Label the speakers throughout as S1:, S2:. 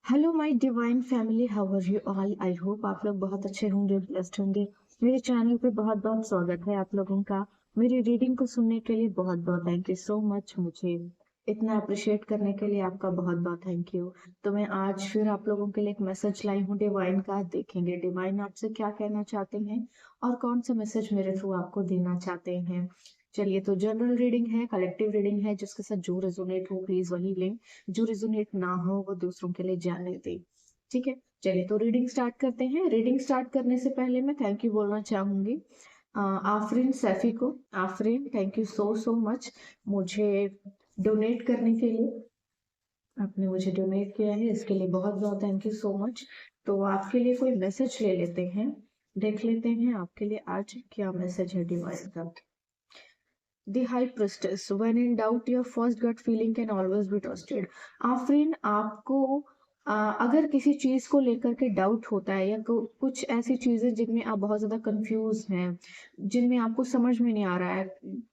S1: Hello my divine family, how are you all. I hope आप लोग बहुत अच्छे होंगे, ब्लेस्ड होंगे। मेरे चैनल पे बहुत बहुत स्वागत है आप लोगों का। मेरी रीडिंग को सुनने के लिए बहुत बहुत थैंक यू सो मच। मुझे इतना अप्रिशिएट करने के लिए आपका बहुत बहुत थैंक यू। तो मैं आज फिर आप लोगों के लिए एक मैसेज लाई हूँ डिवाइन का। देखेंगे डिवाइन आपसे क्या कहना चाहते हैं और कौन सा मैसेज मेरे थ्रू आपको देना चाहते हैं। चलिए, तो जनरल रीडिंग है, कलेक्टिव रीडिंग है, जिसके साथ जो रेजोनेट हो प्लीज वही लें, जो रेजोनेट ना हो वो दूसरों के लिए जाने दें। ठीक है, चलिए तो रीडिंग स्टार्ट करते हैं। रीडिंग स्टार्ट करने से पहले मैं थैंक यू बोलना चाहूंगी आफरीन सैफी को। Afreen, thank you so so much मुझे डोनेट करने के लिए। आपने मुझे डोनेट किया है, इसके लिए बहुत बहुत थैंक यू सो मच। तो आपके लिए कोई मैसेज ले लेते हैं, देख लेते हैं आपके लिए आज क्या मैसेज है डिवाइन का। The High Priestess. When in doubt, your first gut feeling can always be trusted. Afreen, आपको अगर किसी चीज को लेकर के डाउट होता है या कुछ ऐसी चीजें जिनमें आप बहुत ज्यादा कंफ्यूज हैं, जिनमें आपको समझ में नहीं आ रहा है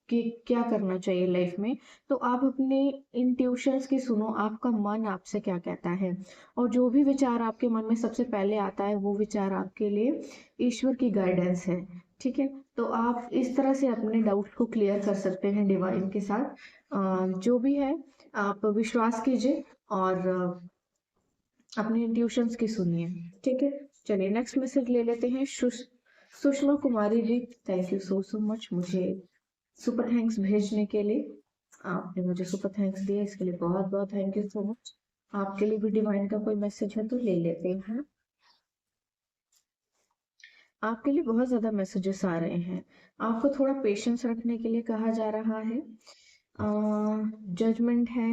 S1: कि क्या करना चाहिए लाइफ में, तो आप अपने इंट्यूशंस की सुनो, आपका मन आपसे क्या कहता है। और जो भी विचार आपके मन में सबसे पहले आता है वो विचार आपके लिए ईश्वर की गाइडेंस है। ठीक है, तो आप इस तरह से अपने डाउट को क्लियर कर सकते हैं डिवाइन के साथ। जो भी है आप विश्वास कीजिए और अपने इंट्यूशंस की सुनिए। ठीक है, चलिए नेक्स्ट मैसेज ले लेते हैं। Sushma Kumari ji, thank you so so much मुझे सुपर थैंक्स भेजने के लिए। आपने मुझे सुपर थैंक्स दिया, इसके लिए बहुत बहुत थैंक यू सो मच। आपके लिए भी डिवाइन का कोई मैसेज है तो ले लेते हैं। आपके लिए बहुत ज़्यादा मैसेजेस आ रहे हैं। आपको थोड़ा पेशेंस रखने के लिए कहा जा रहा है। जजमेंट है,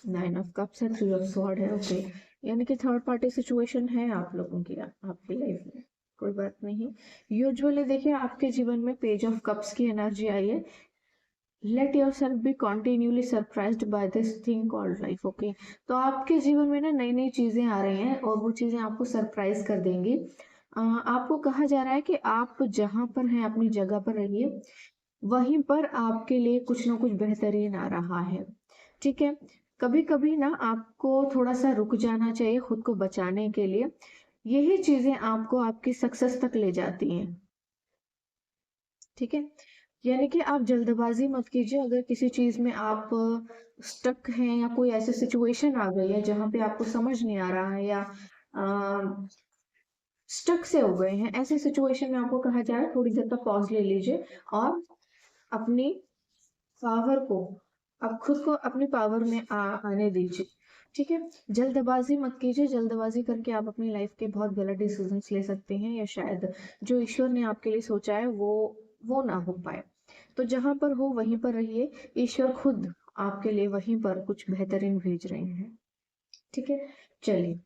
S1: 9 ऑफ कप्स है, 3 ऑफ स्वॉर्ड है। ओके, यानी कि थर्ड पार्टी सिचुएशन है आप लोगों की आपकी लाइफ में। कोई बात नहीं। यूजुअली देखिए आपके जीवन में पेज ऑफ कप्स की एनर्जी आई है। Let yourself be continuously surprised by this thing called life. Okay, तो आपके जीवन में ना नई नई चीजें आ रही हैं और वो चीजें आपको सरप्राइज कर देंगी। आपको कहा जा रहा है कि आप जहां पर हैं अपनी जगह पर रहिए, वहीं पर आपके लिए कुछ ना कुछ बेहतरीन आ रहा है। ठीक है, कभी कभी ना आपको थोड़ा सा रुक जाना चाहिए खुद को बचाने के लिए। यही चीजें आपको आपकी सक्सेस तक ले जाती हैं। ठीक है, यानी कि आप जल्दबाजी मत कीजिए। अगर किसी चीज में आप स्टक हैं या कोई ऐसी सिचुएशन आ गई है जहां पे आपको समझ नहीं आ रहा है या स्टक से हो गए हैं, ऐसी सिचुएशन में आपको कहा जाए थोड़ी देर तक पॉज ले लीजिए और अपनी पावर को, आप खुद को अपनी पावर में आने दीजिए। ठीक है, जल्दबाजी मत कीजिए। जल्दबाजी करके आप अपनी लाइफ के बहुत गलत डिसीजंस ले सकते हैं या शायद जो ईश्वर ने आपके लिए सोचा है वो ना हो पाए। तो जहां पर हो वहीं पर रहिए, ईश्वर खुद आपके लिए वहीं पर कुछ बेहतरीन भेज रहे हैं। ठीक है, चलिए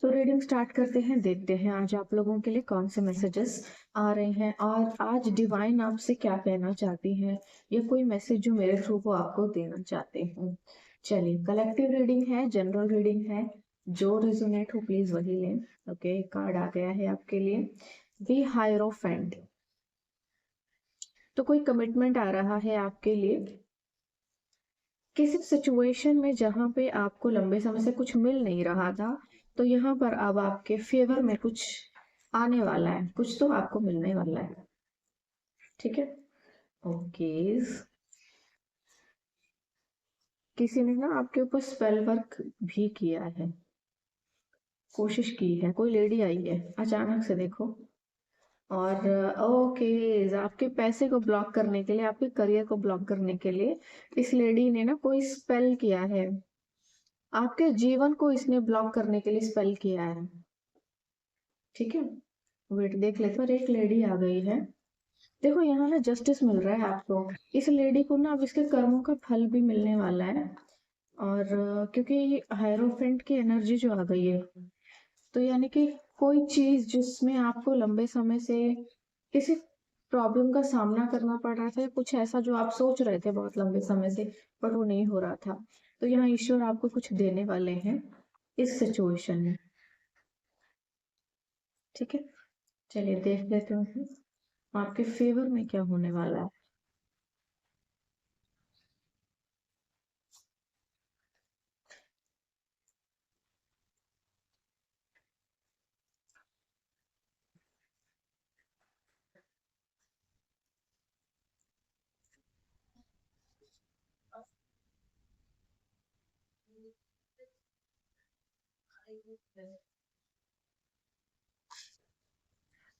S1: तो रीडिंग स्टार्ट करते हैं। देखते हैं आज आप लोगों के लिए कौन से मैसेजेस आ रहे हैं और आज डिवाइन आपसे क्या कहना चाहती हैं, या कोई मैसेज जो मेरे थ्रू को आपको देना चाहते हैं। चलिए, कलेक्टिव रीडिंग है, जनरल रीडिंग है, जो रेजोनेट हो प्लीज वही लें। ओके, कार्ड आ गया है आपके लिए, दी हायरोफेंट। तो कोई कमिटमेंट आ रहा है आपके लिए किसी सिचुएशन में जहां पे आपको लंबे समय से कुछ मिल नहीं रहा था, तो यहाँ पर अब आपके फेवर में कुछ आने वाला है, कुछ तो आपको मिलने वाला है। ठीक है, ओके। किसी ने ना आपके ऊपर स्पेल वर्क भी किया है, कोशिश की है। कोई लेडी आई है अचानक से, देखो। और ओके, आपके पैसे को ब्लॉक करने के लिए, आपके करियर को ब्लॉक करने के लिए इस लेडी ने ना कोई स्पेल किया है। आपके जीवन को इसने ब्लॉक करने के लिए स्पेल किया है। ठीक है, वेट देख लेते, पर एक लेडी आ गई है। देखो यहाँ ना जस्टिस मिल रहा है आपको। इस लेडी को ना अब इसके कर्मों का फल भी मिलने वाला है। और क्योंकि हायरोफेंट की एनर्जी जो आ गई है, तो यानी कि कोई चीज जिसमें आपको लंबे समय से किसी प्रॉब्लम का सामना करना पड़ रहा था, या कुछ ऐसा जो आप सोच रहे थे बहुत लंबे समय से पर वो नहीं हो रहा था, तो यहाँ ईश्वर आपको कुछ देने वाले हैं इस सिचुएशन में। ठीक है, चलिए देख लेते हैं आपके फेवर में क्या होने वाला है।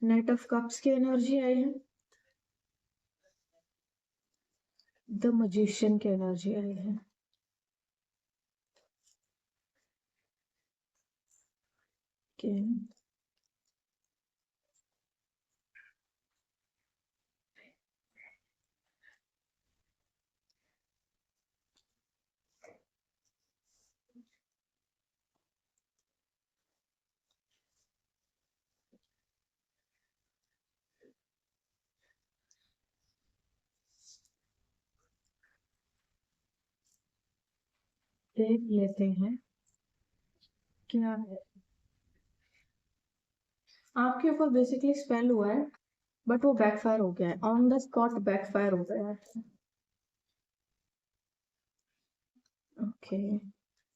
S1: नाइट ऑफ कप्स की एनर्जी आई है, द मजिशियन की एनर्जी आई है। Okay. देख लेते हैं क्या है। आपके ऊपर बेसिकली स्पेल हुआ है, बट वो बैकफायर हो गया है, ऑन द स्पॉट बैकफायर हो गया है। ओके,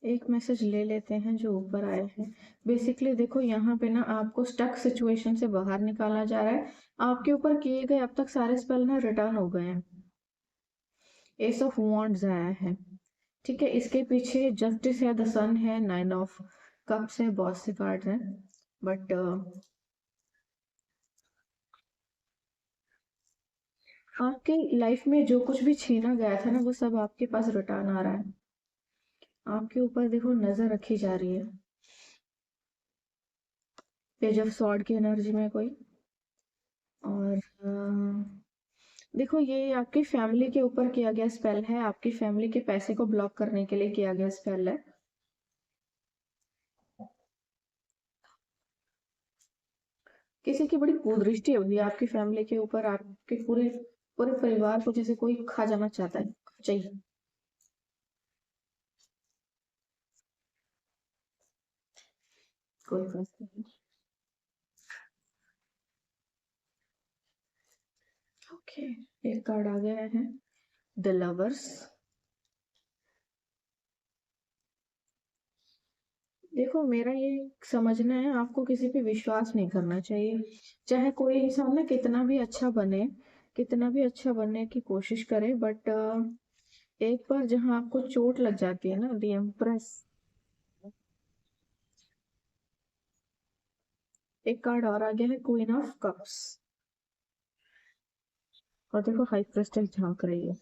S1: एक मैसेज ले लेते हैं जो ऊपर आया है। बेसिकली देखो यहाँ पे ना आपको स्टक सिचुएशन से बाहर निकाला जा रहा है। आपके ऊपर किए गए अब तक सारे स्पेल ना रिटर्न हो गए हैं। एस ऑफ वॉन्ड्स आया है, ठीक है। इसके पीछे जस्टिस है, द सन है, नाइन ऑफ कप्स है, बहुत से कार्ड हैं, बट आपके लाइफ में जो कुछ भी छीना गया था ना वो सब आपके पास रिटर्न आ रहा है। आपके ऊपर देखो नजर रखी जा रही है। पेज ऑफ सॉर्ड की एनर्जी में कोई, और देखो ये आपकी फैमिली के ऊपर किया गया स्पेल है, आपकी फैमिली के पैसे को ब्लॉक करने के लिए किया गया स्पेल है। किसी की बड़ी कुदृष्टि हुई है आपकी फैमिली के ऊपर, आपके पूरे पूरे परिवार को जैसे कोई खा जाना चाहता है, चाहिए। कोई बात नहीं। ओके, एक कार्ड आ गया है, द लवर्स। देखो मेरा ये समझना है, आपको किसी पे विश्वास नहीं करना चाहिए। चाहे कोई इंसान ना कितना भी अच्छा बने, कितना भी अच्छा बनने की कोशिश करे, बट एक बार जहां आपको चोट लग जाती है ना, द एम्प्रेस। एक कार्ड और आ गया है, क्वीन ऑफ कप्स। और देखो हाई क्रिस्टल झांक रही है।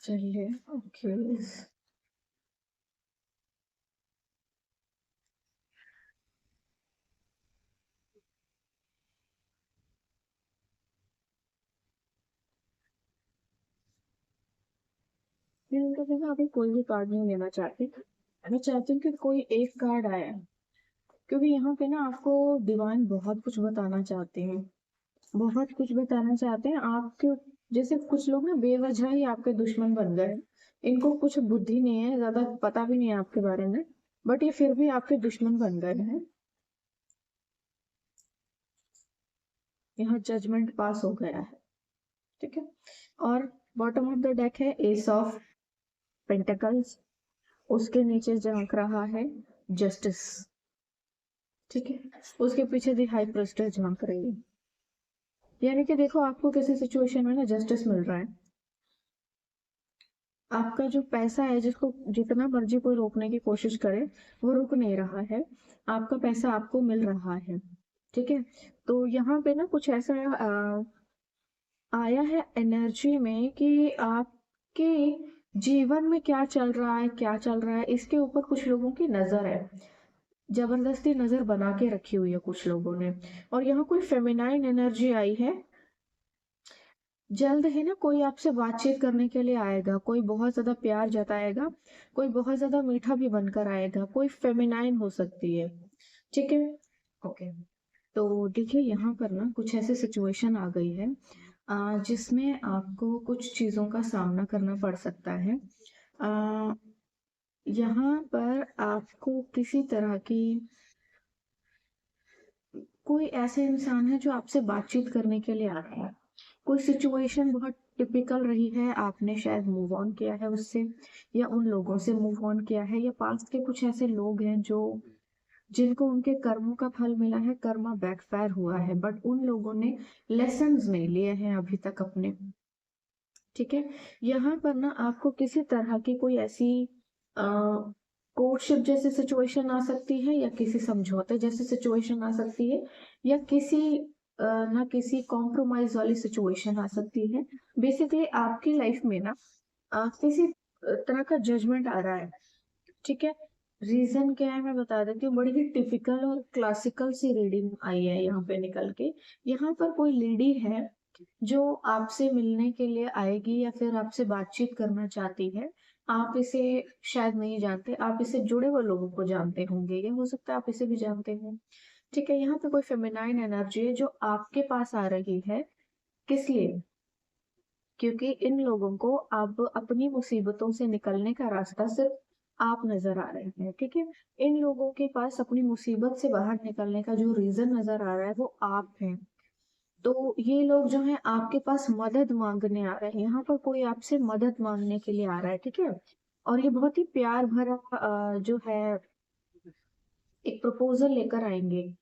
S1: चलिए, ओके। मैं उनका देखो अभी कोई भी कार्ड नहीं लेना चाहती, मैं चाहती हूँ कि कोई एक कार्ड आए, क्योंकि यहाँ पे ना आपको डिवाइन बहुत कुछ बताना चाहते हैं, बहुत कुछ बताना चाहते हैं आपके। जैसे कुछ लोग ना बेवजह ही आपके दुश्मन बन गए, इनको कुछ बुद्धि नहीं है, ज्यादा पता भी नहीं है आपके बारे में, बट ये फिर भी आपके दुश्मन बन गए हैं। यहाँ जजमेंट पास हो गया है, ठीक है। और बॉटम ऑफ द डेक है एस ऑफ पेंटिकल्स, उसके नीचे झांक रहा है जस्टिस, ठीक है। उसके पीछे दी हाई प्रेस्टेज झांक रही है। यानी कि देखो आपको किसी सिचुएशन में ना जस्टिस मिल रहा है। आपका जो पैसा है, जिसको जितना मर्जी कोई रोकने की कोशिश करे, वो रुक नहीं रहा है। आपका पैसा आपको मिल रहा है, ठीक है। तो यहाँ पे ना कुछ ऐसा आया है एनर्जी में कि आपके जीवन में क्या चल रहा है, क्या चल रहा है, इसके ऊपर कुछ लोगों की नजर है, जबरदस्ती नजर बना के रखी हुई है कुछ लोगों ने। और यहाँ कोई फेमिनाइन एनर्जी आई है। जल्द ही ना कोई आपसे बातचीत करने के लिए आएगा, कोई बहुत ज्यादा प्यार जताएगा, कोई बहुत ज्यादा मीठा भी बनकर आएगा, कोई फेमिनाइन हो सकती है, ठीक है। ओके, तो देखिए यहाँ पर ना कुछ ऐसी सिचुएशन आ गई है जिसमें आपको कुछ चीजों का सामना करना पड़ सकता है। आ, यहाँ पर आपको किसी तरह की कोई ऐसे इंसान है जो आपसे बातचीत करने के लिए आ रहा है। कोई सिचुएशन बहुत टिपिकल रही है, आपने शायद मूव ऑन किया है उससे, या उन लोगों से मूव ऑन किया है, या पास्ट के कुछ ऐसे लोग हैं जो जिनको उनके कर्मों का फल मिला है, कर्मा बैकफायर हुआ है, बट उन लोगों ने लेसन्स नहीं लिए हैं अभी तक अपने। ठीक है, यहाँ पर ना आपको किसी तरह की कोई ऐसी कोर्टशिप जैसी सिचुएशन आ सकती है, या किसी समझौते जैसी सिचुएशन आ सकती है, या किसी ना किसी कॉम्प्रोमाइज वाली सिचुएशन आ सकती है। बेसिकली आपकी लाइफ में ना किसी तरह का जजमेंट आ रहा है। ठीक है, रीजन क्या है मैं बता देती हूँ। बड़ी ही टिपिकल और क्लासिकल सी रीडिंग आई है यहाँ पे निकल के। यहाँ पर कोई लेडी है जो आपसे मिलने के लिए आएगी या फिर आपसे बातचीत करना चाहती है। आप इसे शायद नहीं जानते, आप इसे जुड़े हुए लोगों को जानते होंगे, या हो सकता है आप इसे भी जानते हो। ठीक है, यहाँ पे कोई फेमिनाइन एनर्जी है जो आपके पास आ रही है। किस लिए? क्योंकि इन लोगों को अब अपनी मुसीबतों से निकलने का रास्ता सिर्फ आप नजर आ रहे हैं। ठीक है, इन लोगों के पास अपनी मुसीबत से बाहर निकलने का जो रीजन नजर आ रहा है वो आप हैं। तो ये लोग जो हैं आपके पास मदद मांगने आ रहे हैं। यहाँ पर कोई आपसे मदद मांगने के लिए आ रहा है। ठीक है, और ये बहुत ही प्यार भरा जो है एक प्रपोजल लेकर आएंगे।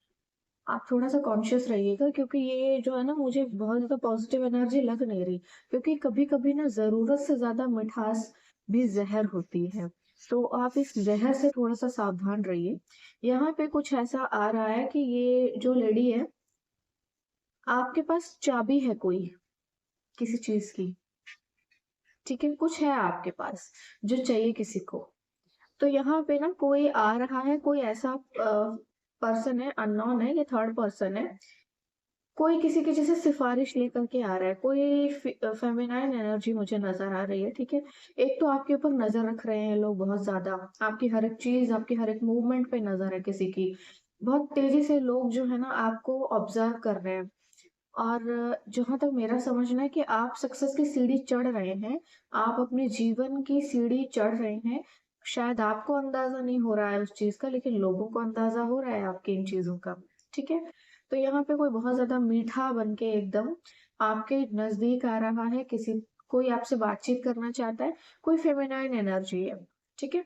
S1: आप थोड़ा-सा कॉन्शियस रहिएगा, क्योंकि ये जो है ना, मुझे बहुत ज़्यादा पॉजिटिव एनर्जी लग नहीं रही, क्योंकि कभी-कभी ना ज़रूरत से ज़्यादा मिठास भी ज़हर होती है। तो आप इस ज़हर से थोड़ा-सा सावधान रहिए। यहाँ पे कुछ ऐसा आ रहा है कि ये जो लेडी है, आपके पास चाबी है कोई, किसी चीज़ की, ठीक है? कुछ है आपके पास, जो चाहिए किसी को। तो यहाँ पे ना कोई आ रहा है, कोई ऐसा पर्सन है, अननोन है, ये थर्ड पर्सन है। कोई किसी की जैसे सिफ़ारिश लेकर के आ रहा है, कोई फेमिनाइन एनर्जी मुझे नज़र आ रही है, ठीक है? एक तो आपके ऊपर नज़र रख रहे हैं लोग बहुत ज़्यादा, आपकी हर एक चीज़, आपकी हर एक मूवमेंट पे नज़र है किसी की। बहुत तेज़ी से लोग जो है ना आपको ऑब्ज़र्व कर रहे हैं, और जहाँ तक मेरा समझना है कि आप सक्सेस की सीढ़ी चढ़ रहे हैं, आप अपने जीवन की सीढ़ी चढ़ रहे हैं। शायद आपको अंदाज़ा नहीं हो रहा है उस चीज़ का, लेकिन लोगों को अंदाज़ा हो रहा है आपकी इन चीज़ों का, ठीक है? तो यहाँ पे कोई बहुत ज़्यादा मीठा बन के एकदम आपके नज़दीक आ रहा है, कोई आपसे बातचीत करना चाहता है, कोई फेमिनाइन एनर्जी है, ठीक है?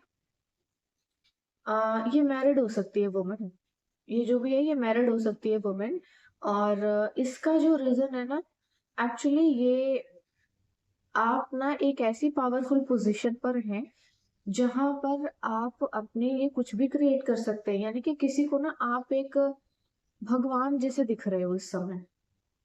S1: ये मैरिड हो सकती है वुमन, ये जो भी है ये मैरिड हो सकती है वुमन, और इसका जो रीज़न है ना, एक्चुअली ये आप ना एक ऐसी पावरफुल पोज़ीशन पर हैं, जहाँ पर आप अपने लिए कुछ भी क्रिएट कर सकते हैं। यानी कि किसी को ना आप एक भगवान जैसे दिख रहे हो इस समय।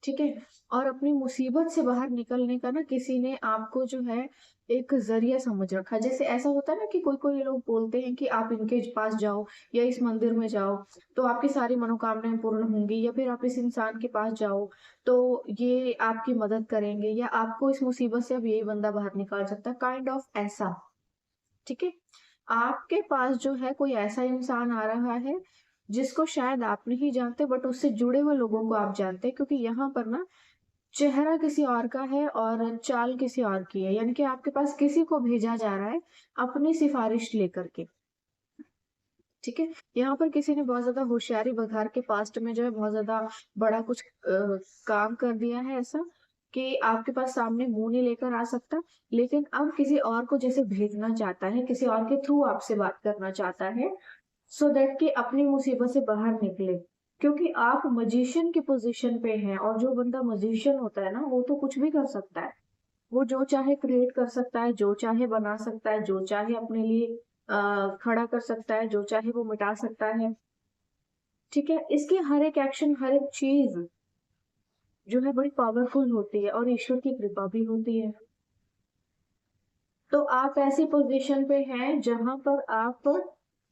S1: ठीक है? और अपनी मुसीबत से बाहर निकलने का ना किसी ने आपको जो है एक ज़रिया समझ रखा है। जैसे ऐसा होता है ना कि कोई-कोई लोग बोलते हैं कि आप इनके पास जाओ या इस मंदिर में जाओ, तो आपकी सारी मनोकामनाएँ पूर्ण होंगी, या फिर आप इस इंसान के पास जाओ, तो ये आपकी मदद करेंगे, या आपको इस मुसीबत से अब यही बंदा बाहर निकाल सकता है, काइंड ऑफ ऐसा। ठीक है? आपके पास जो है कोई ऐसा इंसान आ रहा है, जिसको शायद आप नहीं जानते, बट उससे जुड़े हुए लोगों को आप जानते हैं, क्योंकि यहाँ पर ना चेहरा किसी और का है और चाल किसी और की है। यानी कि आपके पास किसी को भेजा जा रहा है अपनी सिफ़ारिश लेकर के, ठीक है? यहाँ पर किसी ने बहुत ज़्यादा होशियारी बघार के पास्ट में जो है बहुत ज़्यादा बड़ा कुछ काम कर दिया है ऐसा, कि आपके पास सामने मुँह नहीं लेकर आ सकता, लेकिन अब किसी और को जैसे भेजना चाहता है, किसी और के थ्रू आपसे बात करना चाहता है, सो दैट कि अपनी मुसीबत से बाहर निकले। क्योंकि आप मैजिशियन की पोज़ीशन पे हैं, और जो बंदा मैजिशियन होता है ना, वो तो कुछ भी कर सकता है। वो जो चाहे क्रिएट कर सकता है, जो चाहे बना सकता है, जो चाहे अपने लिए खड़ा कर सकता है, जो चाहे वो मिटा सकता है। ठीक है? इसकी हर एक एक्शन, हर एक चीज़ जो है बड़ी पावरफुल होती है, और ईश्वर की कृपा भी होती है। तो आप ऐसी पोज़ीशन पे हैं जहाँ पर आप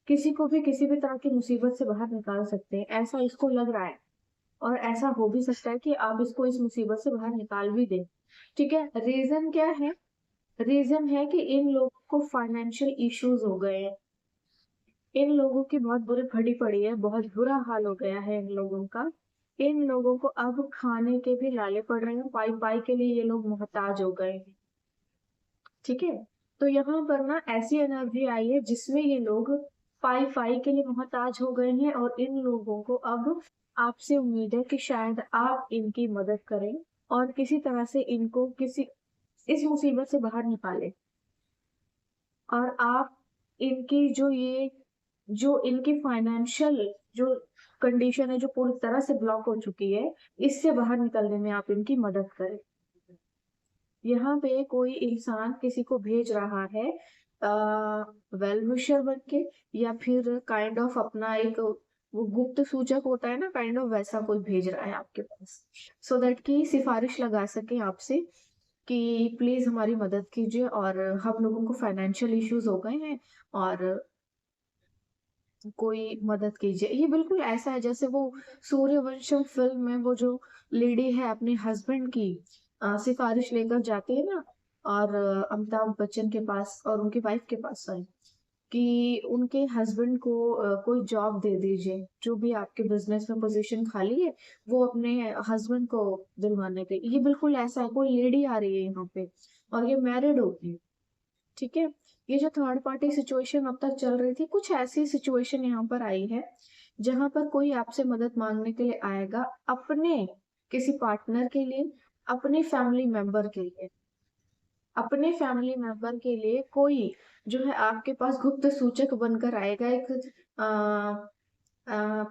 S1: किसी को भी किसी भी तरह की मुसीबत से बाहर निकाल सकते हैं, ऐसा इसको लग रहा है। और ऐसा हो भी सकता है कि आप इसको इस मुसीबत से बाहर निकाल भी दें। ठीक है? रीज़न क्या है? रीज़न है कि इन लोगों को फाइनेंशियल इश्यूज़ हो गए हैं। इन लोगों की बहुत बुरी फटी पड़ी है, बहुत बुरा हाल हो गया है इन लोगों का। इन लोगों को अब खाने के भी लाले पड़ रहे हैं, पाई-पाई के लिए ये लोग मोहताज हो गए हैं। ठीक है? तो यहाँ पर ना ऐसी एनर्जी आई है जिसमें ये लोग पाई फाई के लिए मोहताज हो गए हैं और इन लोगों को अब आपसे उम्मीद है कि शायद आप इनकी मदद करें और किसी तरह से इनको किसी इस मुसीबत से बाहर निकालें। और आप इनकी जो इनकी फाइनेंशियल जो कंडीशन है जो पूरी तरह से ब्लॉक हो चुकी है, इससे बाहर निकलने में आप इनकी मदद करें। यहाँ पे कोई इंसान किसी को भेज रहा है वेल विशर बन के, या फिर काइंड ऑफ अपना एक वो गुप्त सूचक होता है ना, काइंड ऑफ वैसा कोई भेज रहा है आपके पास, सो दैट कि सिफारिश लगा सके आपसे कि प्लीज हमारी मदद कीजिए और हम लोगों को फाइनेंशियल इश्यूज हो गए हैं और कोई मदद कीजिए। ये बिल्कुल ऐसा है जैसे वो सूर्यवंशम फिल्म में वो जो लेडी है अपने हस्बैंड की सिफारिश लेकर जाती है ना, और अमिताभ बच्चन के पास और उनकी वाइफ के पास सॉरी, कि उनके हस्बैंड को कोई जॉब दे दीजिए, जो भी आपके बिजनेस में पोजीशन खाली है वो अपने हस्बैंड को दिलवाने के। ये बिल्कुल ऐसा है, कोई लेडी आ रही है यहाँ पे और ये मैरिड होगी, ठीक है। ये जो थर्ड पार्टी सिचुएशन अब तक चल रही थी, कुछ ऐसी सिचुएशन यहाँ पर आई है जहां पर कोई आपसे मदद मांगने के लिए आएगा अपने किसी पार्टनर के लिए, अपने फैमिली मेंबर के लिए, अपने फैमिली मेंबर के लिए कोई जो है आपके पास गुप्त सूचक बनकर आएगा, एक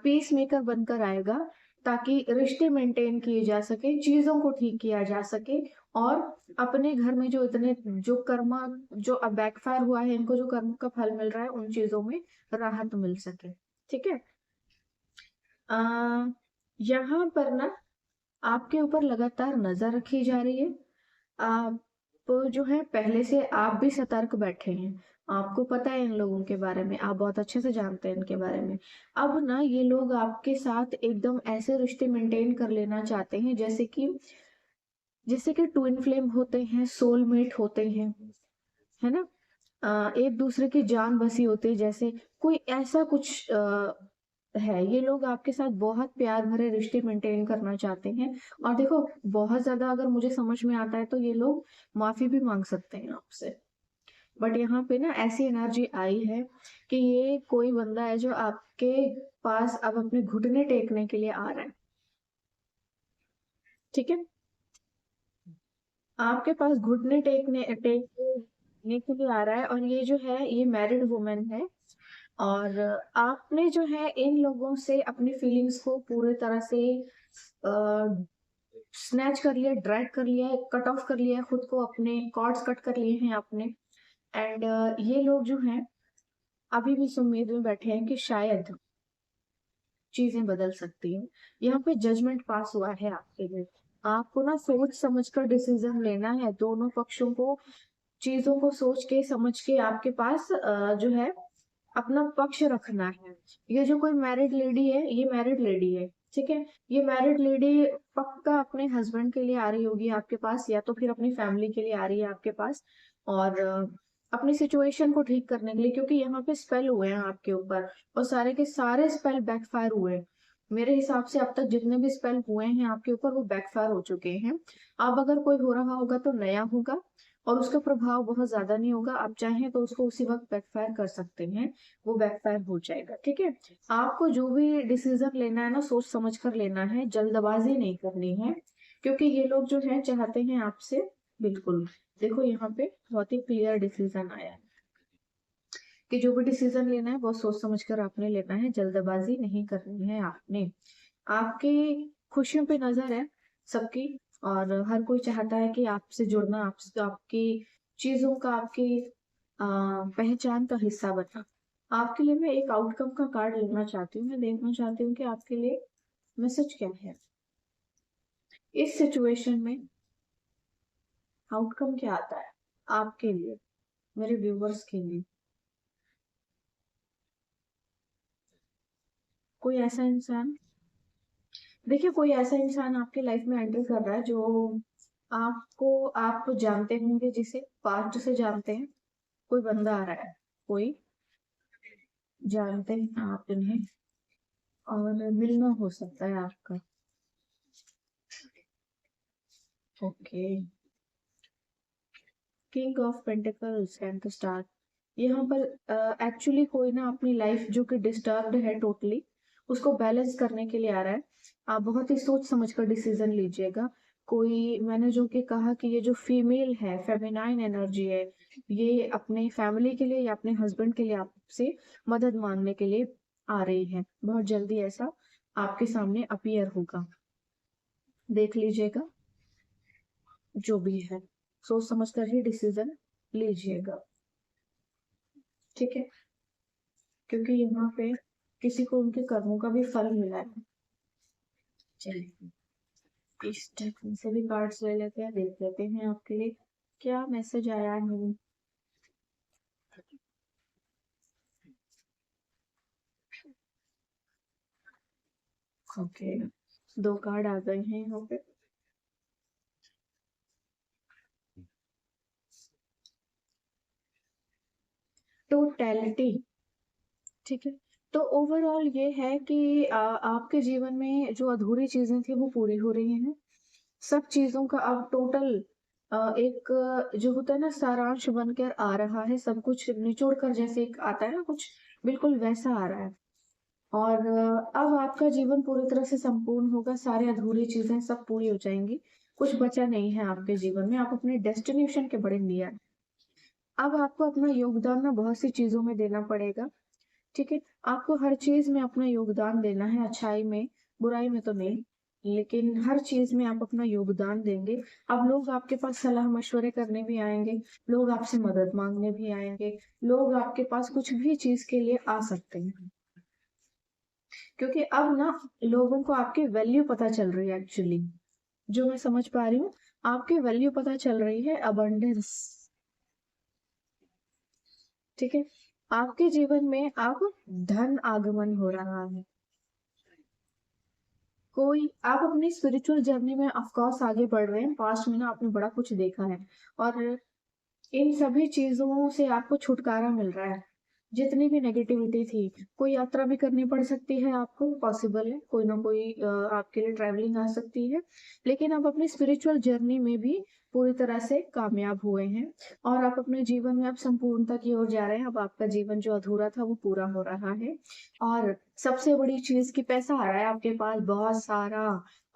S1: पीस मेकर बनकर आएगा, ताकि रिश्ते मेंटेन किए जा सके, चीजों को ठीक किया जा सके और अपने घर में जो इतने जो कर्मा जो अब बैकफायर हुआ है, इनको जो कर्म का फल मिल रहा है उन चीजों में राहत मिल सके, ठीक है। आ, यहाँ पर ना आपके ऊपर लगातार नजर रखी जा रही है। आप जो है पहले से आप भी सतर्क बैठे हैं, आपको पता है इन लोगों के बारे में, आप बहुत अच्छे से जानते हैं इनके बारे में। अब ना ये लोग आपके साथ एकदम ऐसे रिश्ते मेंटेन कर लेना चाहते हैं जैसे कि ट्विन फ्लेम होते हैं, सोलमेट होते हैं, है ना। एक दूसरे की जान बसी होती है, जैसे कोई ऐसा कुछ है। ये लोग आपके साथ बहुत प्यार भरे रिश्ते मेंटेन करना चाहते हैं। और देखो, बहुत ज्यादा अगर मुझे समझ में आता है तो ये लोग माफी भी मांग सकते हैं आपसे। बट यहाँ पे ना ऐसी एनर्जी आई है कि ये कोई बंदा है जो आपके पास अब अपने घुटने टेकने के लिए आ रहा है, ठीक है। आपके पास घुटने टेकने के लिए आ रहा है, और ये जो है ये मैरिड वुमेन है। और आपने जो है इन लोगों से अपनी फीलिंग्स को पूरे तरह से स्नैच कर लिया, ड्रैग कर लिया है, कट ऑफ कर लिया है, खुद को अपने कॉर्ड्स कट कर लिए हैं आपने। एंड ये लोग जो हैं अभी भी इस उम्मीद में बैठे हैं कि शायद चीजें बदल सकती हैं। यहाँ पे जजमेंट पास हुआ है आपके लिए। आपको ना सोच समझ कर डिसीजन लेना है, दोनों पक्षों को चीजों को सोच के समझ के आपके पास जो है अपना पक्ष रखना है। ये जो कोई मैरिड लेडी है, ये मैरिड लेडी है, ठीक है। ये मैरिड लेडी पक्का अपने हस्बैंड के लिए आ रही होगी आपके पास, या तो फिर अपनी फैमिली के लिए आ रही है आपके पास, और अपनी सिचुएशन को ठीक करने के लिए, क्योंकि यहाँ पे स्पेल हुए हैं आपके ऊपर और सारे के सारे स्पेल बैकफायर हुए हैं। मेरे हिसाब से अब तक जितने भी स्पेल हुए हैं आपके ऊपर वो बैकफायर हो चुके हैं। अब अगर कोई हो रहा होगा तो नया होगा और उसका प्रभाव बहुत ज्यादा नहीं होगा। आप चाहें तो उसको उसी वक्त बैकफायर कर सकते हैं, वो बैकफायर हो जाएगा, ठीक है। आपको जो भी डिसीजन लेना है ना, सोच समझ कर लेना है, जल्दबाजी नहीं करनी है, क्योंकि ये लोग जो है चाहते हैं आपसे, बिल्कुल। देखो यहाँ पे बहुत ही क्लियर डिसीजन आया है कि जो भी डिसीजन लेना है बहुत सोच समझ कर आपने लेना है, जल्दबाजी नहीं करनी है आपने। आपकी खुशियों पे नजर है सबकी, और हर कोई चाहता है कि आपसे जुड़ना, आपसे आपकी चीजों का, आपकी पहचान का हिस्सा बना। आपके लिए मैं एक आउटकम का कार्ड लेना चाहती हूँ, मैं देखना चाहती हूँ कि आपके लिए मैसेज क्या है इस सिचुएशन में। आउटकम क्या आता है आपके लिए, मेरे व्यूवर्स के लिए। कोई ऐसा इंसान, देखिए कोई ऐसा इंसान आपके लाइफ में एंटर कर रहा है जो आप जानते होंगे, जिसे पास्ट से जानते हैं। कोई बंदा आ रहा है, कोई जानते हैं आप इन्हें, और मिलना हो सकता है आपका। Okay, king of pentacles and the star. यहाँ पर एक्चुअली कोई ना अपनी लाइफ जो कि डिस्टर्ब्ड है टोटली, उसको बैलेंस करने के लिए आ रहा है। आप बहुत ही सोच समझ कर डिसीजन लीजिएगा। कोई मैंने जो कि कहा कि ये जो फीमेल है, फेमिनाइन एनर्जी है, ये अपने फैमिली के लिए या अपने हस्बैंड के लिए आपसे मदद मांगने के लिए आ रही है। बहुत जल्दी ऐसा आपके सामने अपीयर होगा, देख लीजिएगा। जो भी है सोच समझ कर ही डिसीजन लीजिएगा, ठीक है? क्योंकि यहाँ पे किसी को उनके कर्मों का भी फल मिला है। चलिए इस डेक से भी कार्ड्स ले लेते हैं, देख लेते हैं आपके लिए क्या मैसेज आया है। ओके, 2 कार्ड आ गए हैं यहाँ पे। टोटैलिटी, ठीक है? तो ओवरऑल ये है कि आपके जीवन में जो अधूरी चीजें थी वो पूरी हो रही हैं। सब चीजों का अब टोटल एक जो होता है ना सारांश बनकर आ रहा है, सब कुछ निचोड़ कर जैसे एक आता है ना कुछ, बिल्कुल वैसा आ रहा है। और अब आपका जीवन पूरी तरह से संपूर्ण होगा, सारी अधूरी चीजें सब पूरी हो जाएंगी, कुछ बचा नहीं है आपके जीवन में। आप अपने डेस्टिनेशन के बड़े नियर। अब आपको अपना योगदान ना बहुत सी चीजों में देना पड़ेगा, ठीक है? आपको हर चीज में अपना योगदान देना है, अच्छाई में, बुराई में तो नहीं, लेकिन हर चीज में आप अपना योगदान देंगे। अब लोग आपके पास सलाह मशवरे करने भी आएंगे, लोग आपसे मदद मांगने भी आएंगे, लोग आपके पास कुछ भी चीज के लिए आ सकते हैं, क्योंकि अब ना लोगों को आपकी वैल्यू पता चल रही है। एक्चुअली जो मैं समझ पा रही हूँ, आपकी वैल्यू पता चल रही है, अबंडेंस, ठीक है? आपके जीवन में अब धन आगमन हो रहा है। कोई आप अपनी स्पिरिचुअल जर्नी में ऑफ कोर्स आगे बढ़ रहे हैं, पास्ट में ना आपने बड़ा कुछ देखा है, और इन सभी चीजों से आपको छुटकारा मिल रहा है। जितनी भी नेगेटिविटी थी, कोई यात्रा भी करनी पड़ सकती है आपको, पॉसिबल है कोई ना कोई आपके लिए ट्रैवलिंग आ सकती है, लेकिन आप अपनी स्पिरिचुअल जर्नी में भी पूरी तरह से कामयाब हुए हैं, और आप अपने जीवन में अब संपूर्णता की ओर जा रहे हैं। अब आपका जीवन जो अधूरा था वो पूरा हो रहा है, और सबसे बड़ी चीज की पैसा आ रहा है आपके पास, बहुत सारा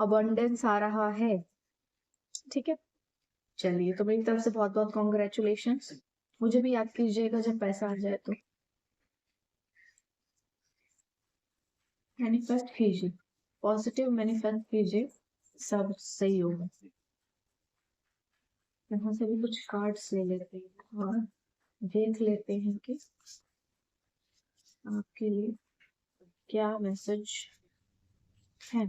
S1: अबंडेंस आ रहा है, ठीक है? चलिए, तो मेरी तरफ से बहुत बहुत कॉन्ग्रेचुलेशन। मुझे भी याद कीजिएगा जब पैसा आ जाए तो। मैनिफेस्ट कीजिए, पॉजिटिव मैनिफेस्ट कीजिए, सब सही होगा। यहाँ से भी कुछ कार्ड्स ले लेते हैं और देख लेते हैं कि आपके लिए क्या मैसेज है।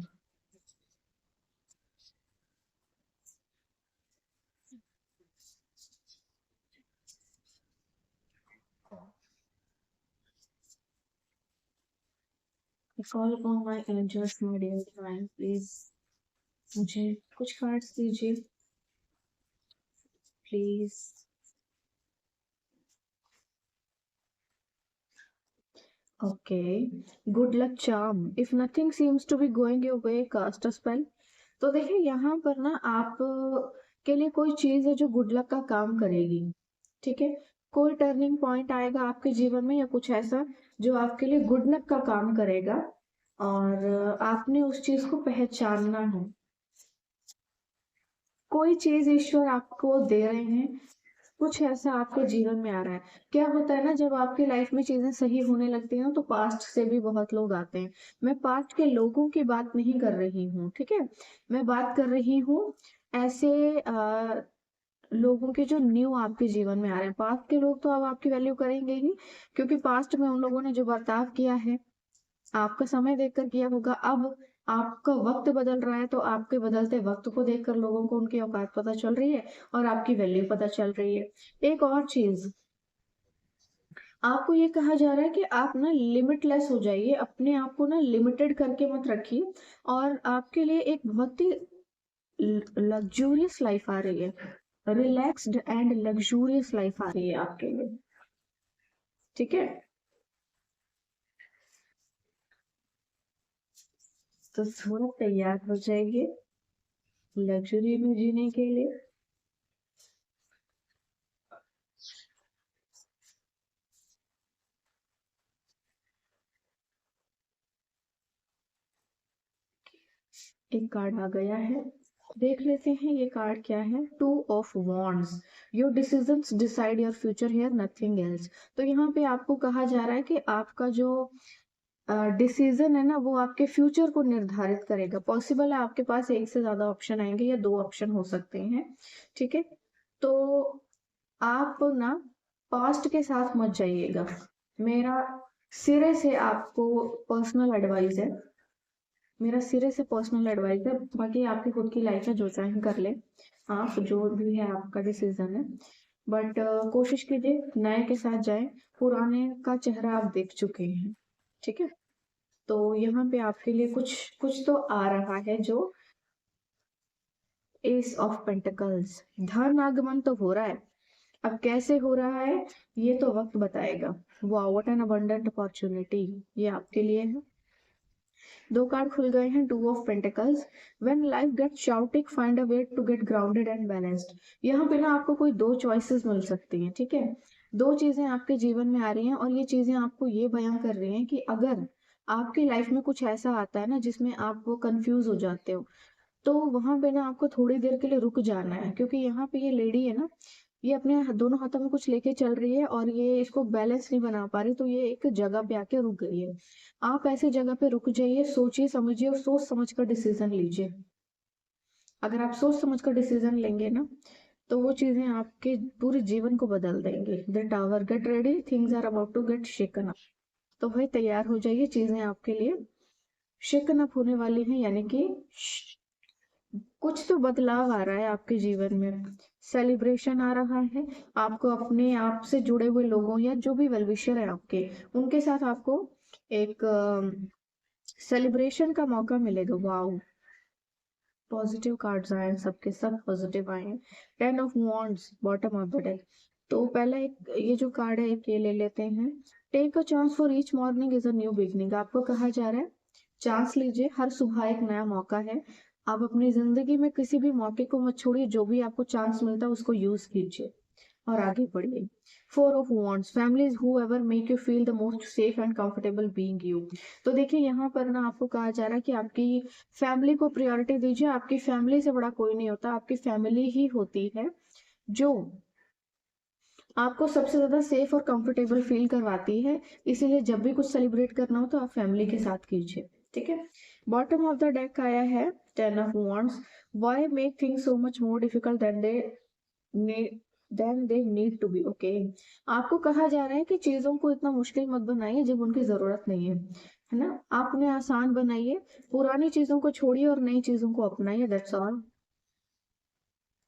S1: Call upon my angels my dear divine, please मुझे कुछ कार्ड्स दीजिए please. Okay, good luck charm. If nothing seems to be going your way, cast a spell. तो देखिए यहाँ पर ना आप के लिए कोई चीज है जो गुड लक का काम करेगी, ठीक है? कोई टर्निंग पॉइंट आएगा आपके जीवन में या कुछ ऐसा जो आपके लिए गुड लक का काम करेगा, और आपने उस चीज को पहचानना है। कोई चीज ईश्वर आपको दे रहे हैं, कुछ ऐसा आपके जीवन में आ रहा है। क्या होता है ना, जब आपकी लाइफ में चीजें सही होने लगती हैं तो पास्ट से भी बहुत लोग आते हैं। मैं पास्ट के लोगों की बात नहीं कर रही हूँ, ठीक है? मैं बात कर रही हूँ ऐसे लोगों के जो न्यू आपके जीवन में आ रहे हैं। पास्ट के लोग तो अब आपकी वैल्यू करेंगे ही, क्योंकि पास्ट में उन लोगों ने जो बर्ताव किया है, आपका समय देखकर किया होगा। अब आपका वक्त बदल रहा है, तो आपके बदलते वक्त को देखकर लोगों को उनकी औकात पता चल रही है और आपकी वैल्यू पता चल रही है। एक और चीज, आपको ये कहा जा रहा है कि आप ना लिमिटलेस हो जाइए, अपने आप को ना लिमिटेड करके मत रखिए, और आपके लिए एक बहुत ही लग्जूरियस लाइफ आ रही है, रिलैक्स्ड एंड लग्जूरियस लाइफ आ रही है आपके लिए, ठीक है? तो थोड़ा तैयार हो जाइए लग्जरी में जीने के लिए। एक कार्ड आ गया है, देख लेते हैं ये कार्ड क्या है। Two of wands, your decisions decide your future here, nothing else. तो यहाँ पे आपको कहा जा रहा है कि आपका जो डिसीजन है ना वो आपके फ्यूचर को निर्धारित करेगा। पॉसिबल है आपके पास एक से ज्यादा ऑप्शन आएंगे या दो ऑप्शन हो सकते हैं, ठीक है। तो आप ना पास्ट के साथ मत जाइएगा, मेरा सिरे से आपको पर्सनल एडवाइस है, मेरा सिरे से पर्सनल एडवाइस है। बाकी आपकी खुद की लाइफ है, जो चाहे कर ले आप, जो भी है आपका डिसीजन है। बट कोशिश कीजिए नए के साथ जाए, पुराने का चेहरा आप देख चुके हैं, ठीक है। तो यहाँ पे आपके लिए कुछ कुछ तो आ रहा है, जो एस ऑफ पेंटिकल्स, धन आगमन तो हो रहा है। अब कैसे हो रहा है ये तो वक्त बताएगा। Wow, what an abundant opportunity, ये आपके लिए है। दो कार्ड खुल गए हैं, two of pentacles. When life get shouting find a way to get grounded and balanced. यहाँ पे ना आपको कोई दो चॉइसेस मिल सकती हैं, ठीक है। दो चीजें आपके जीवन में आ रही हैं और ये चीजें आपको ये बयां कर रही हैं कि अगर आपकी लाइफ में कुछ ऐसा आता है ना जिसमें आप वो कंफ्यूज हो जाते हो, तो वहां पे ना आपको थोड़ी देर के लिए रुक जाना है। क्योंकि यहाँ पे ये लेडी है ना, ये अपने दोनों हाथों में कुछ लेके चल रही है और ये इसको बैलेंस नहीं बना पा रही, तो ये एक जगह पे आके रुक गई है। आप ऐसी जगह पे रुक जाइए, सोचिए समझिए और सोच समझ कर डिसीजन लीजिए। अगर आप सोच समझ कर डिसीजन लेंगे ना, तो वो चीजें आपके पूरे जीवन को बदल देंगे। The tower, get ready, things are about to get shaken up. तो भाई तैयार हो जाइए, चीजें आपके लिए शेकन अप होने वाली हैं, यानी कि कुछ तो बदलाव आ रहा है आपके जीवन में। सेलिब्रेशन आ रहा है, आपको अपने आप से जुड़े हुए लोगों या जो भी वेलविशर है आपके, उनके साथ आपको एक सेलिब्रेशन का मौका मिलेगा। वाओ, पॉजिटिव कार्ड्स आए हैं, सबके सब पॉजिटिव आए हैं। Ten of wands, bottom of the deck. तो पहला एक ये जो कार्ड है एक ये ले लेते हैं। Take a chance for each morning is a new beginning. आपको कहा जा रहा है चांस लीजिए, हर सुबह एक नया मौका है। आप अपनी जिंदगी में किसी भी मौके को मत छोड़िए, जो भी आपको चांस मिलता है उसको यूज कीजिए और आगे बढ़िए। Four of wands, families who ever make you feel the most safe and comfortable being you. तो देखिए यहाँ पर ना आपको कहा जा रहा है कि आपकी फैमिली को प्रायोरिटी दीजिए। आपकी फैमिली से बड़ा कोई नहीं होता, आपकी फैमिली ही होती है जो आपको सबसे ज्यादा सेफ और कंफर्टेबल फील करवाती है। इसीलिए जब भी कुछ सेलिब्रेट करना हो तो आप फैमिली के साथ कीजिए, ठीक है। बॉटम ऑफ द डेक आया है ten of wands. Why make things so much more difficult than they need to be, okay. आपको कहा जा रहा है कि चीजों को इतना मुश्किल मत बनाइए जब उनकी जरूरत नहीं है ना। आप उन्हें आसान बनाइए, पुरानी चीजों को छोड़िए और नई चीजों को अपनाइए, दैट्स ऑल,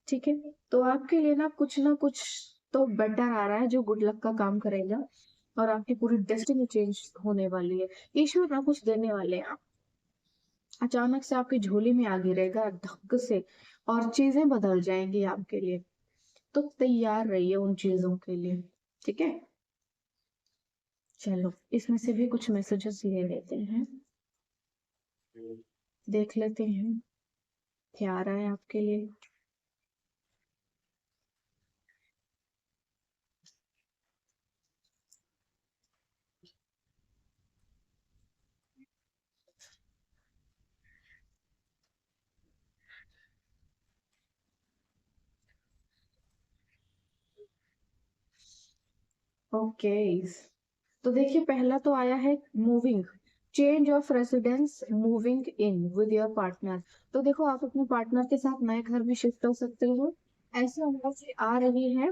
S1: ठीक है। तो आपके लिए ना कुछ तो बेटर आ रहा है जो गुड लक का काम करेगा और आपकी पूरी डेस्टिनी चेंज होने वाली है। ईश्वर ना कुछ देने वाले हैं, अचानक से आपकी झोली में आ गिरेगा धक से और चीजें बदल जाएंगी आपके लिए। तो तैयार रहिए उन चीजों के लिए, ठीक है। चलो इसमें से भी कुछ मैसेजेस ले लेते हैं, देख लेते हैं क्या आ रहा है आपके लिए। ओके, तो देखिए पहला तो आया है moving, change of residence, moving in with your partner. तो देखो आप अपने पार्टनर के साथ नए घर में शिफ्ट हो सकते हो, ऐसी एनर्जी आ रही है।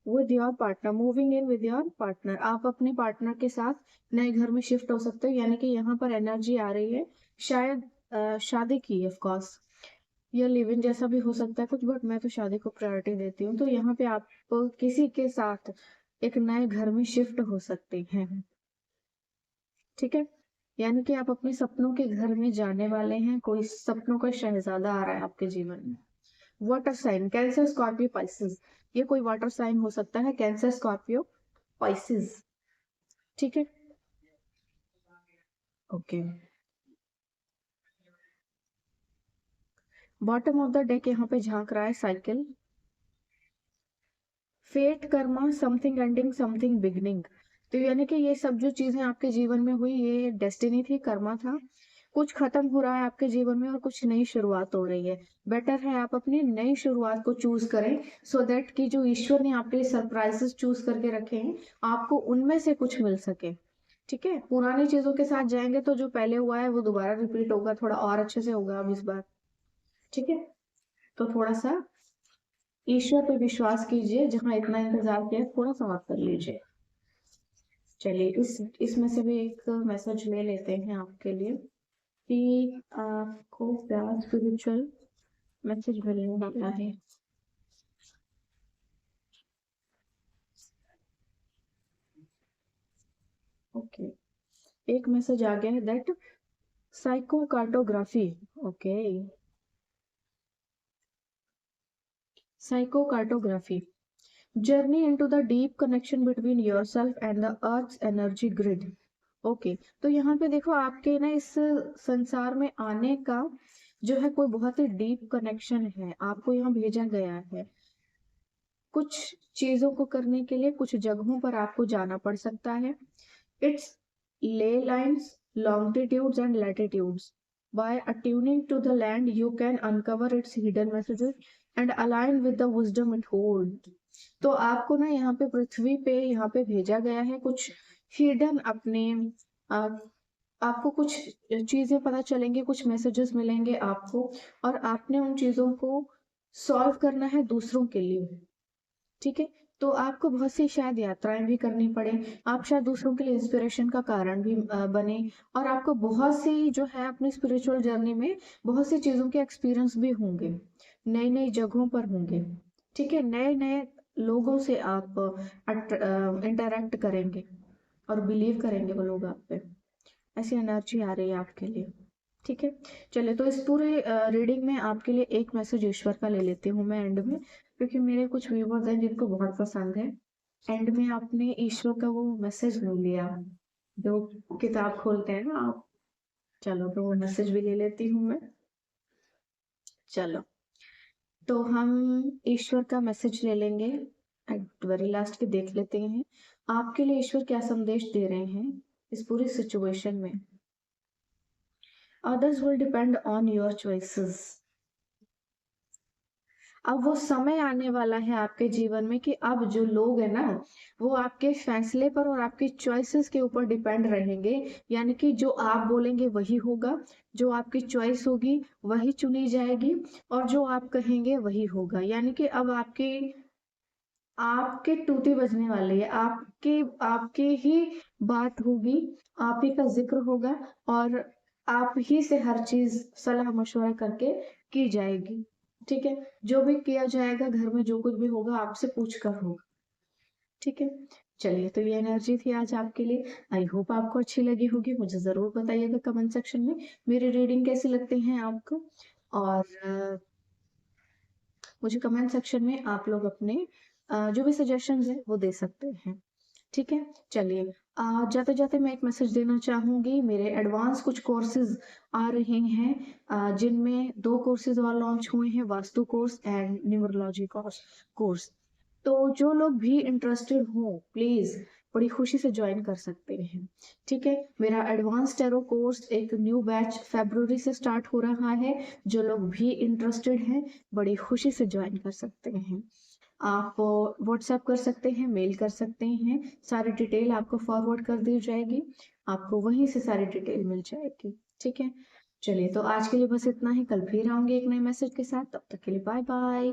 S1: With your partner, moving in with your partner, आप अपने पार्टनर के साथ नए घर में शिफ्ट हो सकते हो, यानी कि यहाँ पर एनर्जी आ रही है शायद शादी की, ऑफ कोर्स या लिव इन जैसा भी हो सकता है कुछ, बट मैं तो शादी को प्रायोरिटी देती हूँ। तो यहाँ पे आप किसी के साथ एक नए घर में शिफ्ट हो सकते हैं, ठीक है। यानी कि आप अपने सपनों के घर में जाने वाले हैं, कोई सपनों का शहजादा आ रहा है आपके जीवन में। Water sign, Cancer Scorpio Pisces, ये कोई वाटर साइन हो सकता है, कैंसर स्कॉर्पियो पाइसिस, ठीक है। Okay, bottom of the deck यहाँ पे झांक रहा है cycle, fate, karma, something ending something beginning. तो यानी कि ये सब जो चीजें आपके जीवन में हुई ये डेस्टिनी थी, कर्मा था। कुछ खत्म हो रहा है आपके जीवन में और कुछ नई शुरुआत हो रही है। बेटर है आप अपनी नई शुरुआत को चूज करें, सो दैट कि जो ईश्वर ने आपके लिए सरप्राइजेस चूज करके रखे हैं, आपको उनमें से कुछ मिल सके। ठीक है, पुरानी चीजों के साथ जाएंगे तो जो पहले हुआ है वो दोबारा रिपीट होगा, थोड़ा और अच्छे से होगा अब इस बार। ठीक है, तो थोड़ा सा ईश्वर पे विश्वास कीजिए, जहां इतना इंतजार किया थोड़ा सा और कर लीजिए। चलिए इसमें से भी एक मैसेज ले लेते हैं आपके लिए कि आपको क्या स्पिरिचुअल मैसेज मिलने वाला है। ओके, एक मैसेज आ गया है that psychocartography. Okay, psychocartography, journey into the deep connection between yourself and the earth's energy grid. Okay, तो यहाँ पे देखो आपके ना इस संसार में आने का जो है कोई बहुत ही डीप कनेक्शन है, आपको यहाँ भेजा गया है। कुछ चीजों को करने के लिए कुछ जगहों पर आपको जाना पड़ सकता है। इट्स ले lines, longitudes and latitudes. By attuning to the land, you can uncover its hidden messages and align with the wisdom it holds. तो आपको ना यहाँ पे पृथ्वी पे यहाँ पे भेजा गया है कुछ हिडन अपने आ, आपको कुछ चीजें पता चलेंगी, कुछ मैसेजेस मिलेंगे आपको, और आपने उन चीजों को सॉल्व करना है दूसरों के लिए। ठीक है, तो आपको बहुत सी शायद यात्राएं भी करनी पड़े, आप शायद दूसरों के लिए इंस्पिरेशन का कारण भी बने, और आपको बहुत सी जो है अपनी स्पिरिचुअल जर्नी में बहुत सी चीजों के एक्सपीरियंस भी होंगे, नई नई जगहों पर होंगे। ठीक है, नए नए लोगों से आप इंटरेक्ट करेंगे और बिलीव करेंगे वो लोग आप पे, ऐसी एनर्जी आ रही है आपके लिए। ठीक है, चलिए तो इस पूरे रीडिंग में आपके लिए एक मैसेज ईश्वर का ले लेती हूँ मैं एंड में, क्योंकि मेरे कुछ व्यूवर्स हैं जिनको बहुत पसंद है। एंड में आपने ईश्वर का वो मैसेज ले लिया जो किताब खोलते हैं ना आप। चलो तो वो मैसेज भी ले लेती हूँ मैं। चलो, तो हम ईश्वर का मैसेज ले लेंगे एट वेरी लास्ट के, देख लेते हैं आपके लिए ईश्वर क्या संदेश दे रहे हैं इस पूरी सिचुएशन में। Others will depend on your choices. अब वो समय आने वाला है आपके जीवन में कि अब जो लोग हैं ना, वो आपके फैसले पर और आपकी चॉइसेस के ऊपर डिपेंड रहेंगे। यानी कि जो आप बोलेंगे वही होगा, जो आपकी चॉइस होगी वही चुनी जाएगी, और जो आप कहेंगे वही होगा। यानी कि अब आपकी आपके टूटी बजने वाली है, आपके आपके ही बात होगी, आप ही का जिक्र होगा, और आप ही से हर चीज सलाह मशवरा करके की जाएगी। ठीक है, जो भी किया जाएगा घर में, जो कुछ भी होगा आपसे पूछ कर होगा। ठीक है, चलिए तो ये एनर्जी थी आज आपके लिए। आई होप आपको अच्छी लगी होगी, मुझे जरूर बताइएगा कमेंट सेक्शन में मेरी रीडिंग कैसी लगती है आपको, और मुझे कमेंट सेक्शन में आप लोग अपने जो भी सजेशंस है वो दे सकते हैं। ठीक है, चलिए जाते जाते मैं एक मैसेज देना चाहूंगी। मेरे एडवांस कुछ कोर्सेज आ रहे हैं, जिनमें 2 कोर्सेज और लॉन्च हुए हैं, vastu course and numerology course. तो जो लोग भी इंटरेस्टेड हो प्लीज बड़ी खुशी से ज्वाइन कर सकते हैं। ठीक है, मेरा एडवांस टैरो कोर्स एक न्यू बैच फरवरी से स्टार्ट हो रहा है, जो लोग भी इंटरेस्टेड हैं बड़ी खुशी से ज्वाइन कर सकते हैं। आप व्हाट्सएप कर सकते हैं, मेल कर सकते हैं, सारी डिटेल आपको फॉरवर्ड कर दी जाएगी, आपको वहीं से सारी डिटेल मिल जाएगी। ठीक है, चलिए तो आज के लिए बस इतना ही, कल फिर आऊंगी एक नए मैसेज के साथ, तब तक के लिए बाय बाय।